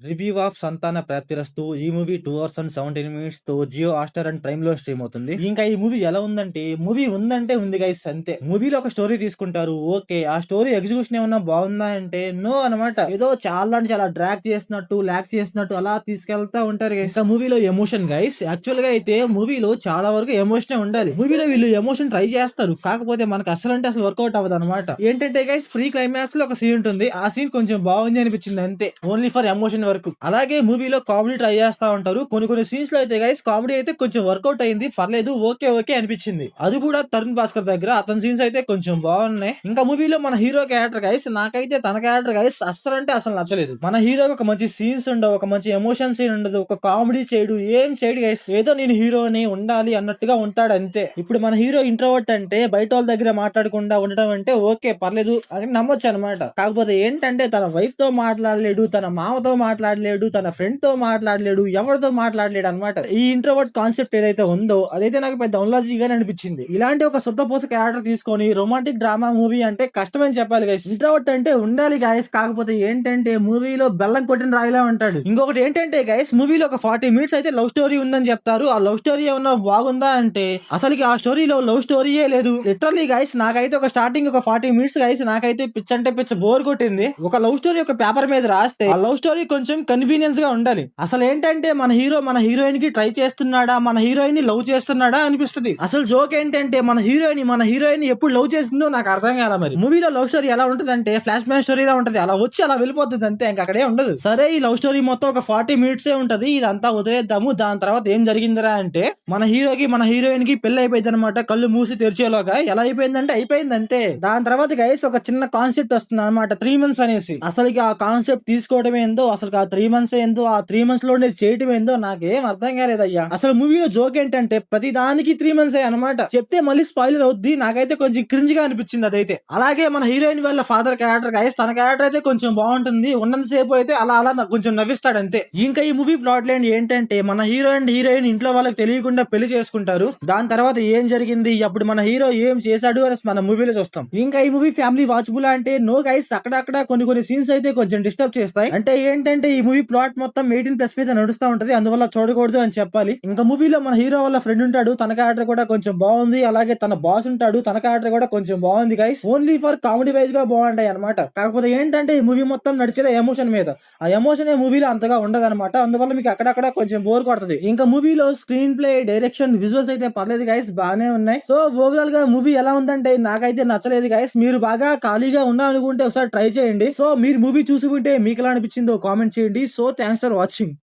Review of సంతాన ప్రాప్తిరస్తు. ఈ movie 2 hours and 17 minutes తో జియో హాట్‌స్టార్ అండ్ ప్రైమ్ లో స్ట్రీమ్ అవుతుంది. ఇంకా ఈ మూవీ ఎలా ఉందంటే, మూవీ ఉందంటే ఉంది గైస్ అంతే. మూవీలో ఒక స్టోరీ తీసుకుంటారు. ఓకే. ఆ స్టోరీ ఎగ్జిక్యూషన్ ఏమన్నా బాగుందా అంటే నో అన్నమాట. ఏదో చాలా అంటే చాలా డ్రాగ్ చేసినట్టు, లాగ్ చేసినట్టు అలా తీసుకెళ్తా ఉంటారు గైస్. ఇంకా మూవీలో ఎమోషన్ గైస్. యాక్చువల్ గా అయితే మూవీలో చాలా వరకు ఎమోషనే ఉండాలి. మూవీలో వీళ్ళు ఎమోషన్ ట్రై చేస్తారు. కాకపోతే మనకు అసలంటే అసలు వర్కౌట్ అవ్వదు అనమాట. ఏంటంటే గైస్, ఫ్రీ క్లైమాక్స్ లో ఒక సీన్ ఉంటుంది. ఆ సీన్ కొంచెం బాగుంది అనిపించింది అంతే. ఓన్లీ ఫర్ ఎమోషన్ వరకు. అలాగే మూవీలో కామెడీ ట్రై చేస్తా ఉంటారు. కొన్ని సీన్స్ లో అయితే గైస్ కామెడీ అయితే కొంచెం వర్కౌట్ అయింది. పర్లేదు, ఓకే ఓకే అనిపించింది. అది కూడా తరుణ్ భాస్కర్ దగ్గర. అతని సీన్స్ అయితే కొంచెం బాగున్నాయి. ఇంకా మూవీలో మన హీరో క్యారెక్టర్ గైస్, నాకైతే తన క్యారెక్టర్ గైస్ అస్సలు అంటే అసలు నచ్చలేదు. మన హీరోకి ఒక మంచి సీన్స్ ఉండవు, ఒక మంచి ఎమోషన్ సీన్ ఉండదు, ఒక కామెడీ చేయడు, ఏం చేయడు గైస్. ఏదో నేను హీరోని ఉండాలి అన్నట్టుగా ఉంటాడు అంతే. ఇప్పుడు మన హీరో ఇంట్రోవర్ట్ అంటే బయట వాళ్ళ దగ్గర మాట్లాడకుండా ఉండడం అంటే ఓకే పర్లేదు అని నమ్మొచ్చు అనమాట. కాకపోతే ఏంటంటే తన వైఫ్ తో మాట్లాడలేడు, తన మామతో మాట్లాడలేడు, తన ఫ్రెండ్ తో మాట్లాడలేడు, ఎవరితో మాట్లాడలేడు అనమాట. ఈ ఇంట్రోవర్ట్ కాన్సెప్ట్ ఏదైతే ఉందో అదైతే నాకు పెద్ద ఉన్లాజిగానే అనిపించింది. ఇలాంటి ఒక శుద్ధపోస క్యారెక్టర్ తీసుకొని రొమాంటిక్ డ్రామా మూవీ అంటే కష్టమని చెప్పాలి గైస్. ఇంట్రోవర్ట్ అంటే ఉండాలి గైస్. కాకపోతే ఏంటంటే మూవీలో బెల్లం కొట్టిన రాయిలా ఉంటాడు. ఇంకొకటి ఏంటంటే గైస్, మూవీలో ఒక 40 మినిట్స్ అయితే లవ్ స్టోరీ ఉందని చెప్తారు. ఆ లవ్ స్టోరీ ఏమన్నా బాగుందా అంటే అసలుకి ఆ స్టోరీలో లవ్ స్టోరీయే లేదు. లిటరల్లీ గైస్, నాకైతే ఒక స్టార్టింగ్ ఒక 40 మినిట్స్ గైస్ నాకైతే పిచ్ అంటే పిచ్చ బోర్ కొట్టింది. ఒక లవ్ స్టోరీ ఒక పేపర్ మీద రాస్తే ఆ లవ్ స్టోరీ కొంచెం కన్వీనియన్స్ గా ఉండాలి. అసలు ఏంటంటే మన హీరో మన హీరోయిన్ కి ట్రై చేస్తున్నాడా, మన హీరోయిన్ ని లవ్ చేస్తున్నాడా అనిపిస్తుంది. అసలు జోక్ ఏంటంటే మన హీరోయిన్ ఎప్పుడు లవ్ చేసిందో నాకు అర్థం కాల. మరి మూవీలో లవ్ స్టోరీ ఎలా ఉంటదంటే ఫ్లాష్ మ్యాన్ స్టోరీలా ఉంటది. అలా వచ్చి అలా వెళ్ళిపోతుంది అంతే, ఇంకా అక్కడే ఉండదు. సరే, ఈ లవ్ స్టోరీ మొత్తం ఒక 40 మినిట్స్ ఉంటది. ఇదంతా వదిలేద్దాము. దాని తర్వాత ఏం జరిగిందిరా అంటే మన హీరోకి మన హీరోయిన్ కి పెళ్లి అయిపోయింది అనమాట. కళ్ళు మూసి తెరిచేలోగా ఎలా అయిపోయిందంటే అయిపోయింది అంతే. దాని తర్వాత గైస్ ఒక చిన్న కాన్సెప్ట్ వస్తుంది అనమాట, 3 మంత్స్ అనేసి. అసలుకి ఆ కాన్సెప్ట్ తీసుకోవడం ఏందో, అసలు ఆ 3 మంత్స్ ఏందో, ఆ 3 మంత్స్ లో చేయటం ఏందో నాకేం అర్థం కాలేదయ్యా. అసలు మూవీలో జోక్ ఏంటంటే ప్రతి దానికి 3 మంత్స్ అనమాట. చెప్తే మళ్ళీ స్పాయిలర్ అవుద్ది. నాకైతే కొంచెం క్రింజ్ గా అనిపించింది అదైతే. అలాగే మన హీరోయిన్ వాళ్ళ ఫాదర్ క్యారెక్టర్ గైస్, తన క్యారెక్టర్ అయితే కొంచెం బాగుంటుంది. ఉన్నంత సేపు అయితే అలా అలా కొంచెం నవ్విస్తాడు అంతే. ఇంకా ఈ మూవీ ప్లాట్ లైన్ ఏంటంటే మన హీరో అండ్ హీరోయిన్ ఇంట్లో వాళ్ళకి తెలియకుండా పెళ్లి చేసుకుంటారు. దాని తర్వాత ఏం జరిగింది, అప్పుడు మన హీరో ఏం చేశాడు అని మన మూవీలో చూస్తాం. ఇంకా ఈ మూవీ ఫ్యామిలీ వాచబుల్ అంటే నో గైస్. అక్కడక్కడ కొన్ని సీన్స్ అయితే కొంచెం డిస్టర్బ్ చేస్తాయి. అంటే ఏంటంటే ఈ మూవీ ప్లాట్ మొత్తం 18+ మీద నడుస్తా ఉంటది. అందువల్ల చూడకూడదు అని చెప్పాలి. ఇంకా మూవీలో మన హీరో వాళ్ళ ఫ్రెండ్ ఉంటాడు, తన క్యారెక్టర్ కూడా కొంచెం బాగుంది. అలాగే తన బాస్ ఉంటాడు, తన క్యారెక్టర్ కూడా కొంచెం బాగుంది guys. Only for comedy wise గా బాగుంటాయి అనమాట. కాకపోతే ఏంటంటే ఈ మూవీ మొత్తం నడిచేది ఎమోషన్ మీద. ఆ ఎమోషన్ మూవీలో అంతగా ఉండదు అనమాట. అందువల్ల మీకు అక్కడక్కడ కొంచెం బోర్ కొడుతుంది. ఇంకా మూవీలో స్క్రీన్ ప్లే, డైరెక్షన్, విజువల్స్ అయితే పర్లేదు గైస్, బాగానే ఉన్నాయి. సో ఓవరాల్ గా మూవీ ఎలా ఉందంటే నాకైతే నచ్చలేదు గైస్. మీరు బాగా ఖాళీగా ఉన్నారనుకుంటే ఒకసారి ట్రై చేయండి. సో మీరు మూవీ చూసి ఉంటే మీకు ఎలా అనిపించిందో కామెంట్ చేయండి. So thanks for watching.